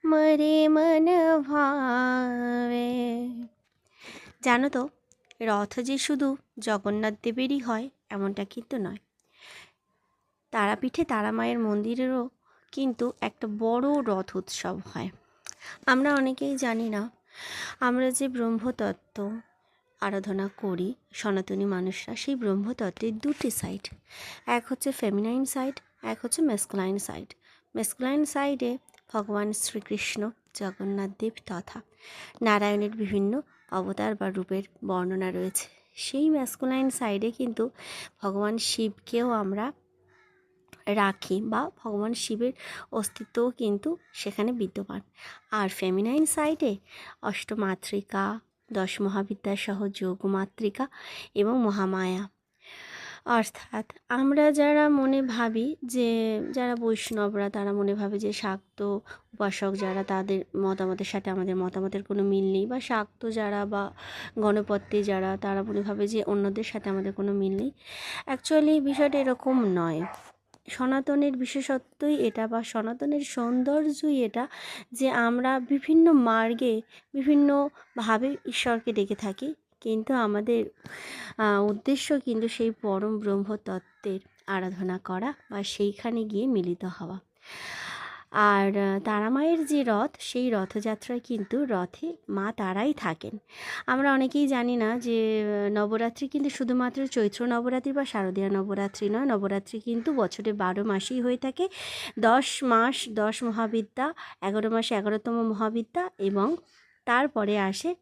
মরে মন ভাবে। জানো তো, রথ যে শুধু জগন্নাথ দেবেরই হয় এমনটা কিন্তু নয়। তারাপীঠে তারামায়ের মন্দিরেরও কিন্তু একটা বড় রথ উৎসব হয়। আমরা অনেকেই জানি না, আমরা যে ব্রহ্মতত্ত্ব আরাধনা করি সনাতনী মানুষরা, সেই ব্রহ্মতত্ত্বের দুটি সাইড। এক হচ্ছে ফেমিনাইন সাইড, এক হচ্ছে মেসকুলাইন সাইড। মেসকুলাইন সাইডে ভগবান শ্রীকৃষ্ণ, জগন্নাথ দেব তথা নারায়ণের বিভিন্ন অবতার বা রূপের বর্ণনা রয়েছে। সেই ম্যাসকুলাইন সাইডে কিন্তু ভগবান শিবকেও আমরা রাখি, বা ভগবান শিবের অস্তিত্বও কিন্তু সেখানে বিদ্যমান। আর ফেমিনাইন সাইডে অষ্টমাতৃকা, দশ মহাবিদ্যা সহ যোগমাতৃকা এবং মহামায়া। অর্থাৎ আমরা যারা মনে ভাবি যে, যারা বৈষ্ণবরা তারা মনে ভাবে যে শাক্ত উপাসক যারা, তাদের মতামতের সাথে আমাদের মতামতের কোনো মিল নেই, বা শাক্ত যারা বা গণপত্যে যারা, তারা মনে ভাবে যে অন্যদের সাথে আমাদের কোনো মিল নেই। অ্যাকচুয়ালি বিষয়টা এরকম নয়। সনাতনের বিশেষত্বই এটা, বা সনাতনের সৌন্দর্যই এটা, যে আমরা বিভিন্ন মার্গে বিভিন্নভাবে ঈশ্বরকে ডেকে থাকি, কিন্তু আমাদের উদ্দেশ্য কিন্তু সেই পরম ব্রহ্মতত্ত্বের আরাধনা করা বা সেইখানে গিয়ে মিলিত হওয়া। আর তারামায়ের যে রথ, সেই রথযাত্রায় কিন্তু রথে মা তারাই থাকেন। আমরা অনেকেই জানি না যে নবরাত্রি কিন্তু শুধুমাত্র চৈত্র নবরাত্রি বা শারদীয়া নবরাত্রি নয়। নবরাত্রি কিন্তু বছরে 12 মাসেই হয়ে থাকে। 10 মাস 10 মহাবিদ্যা, 11 মাসে 11তম মহাবিদ্যা, এবং তারপরে আসে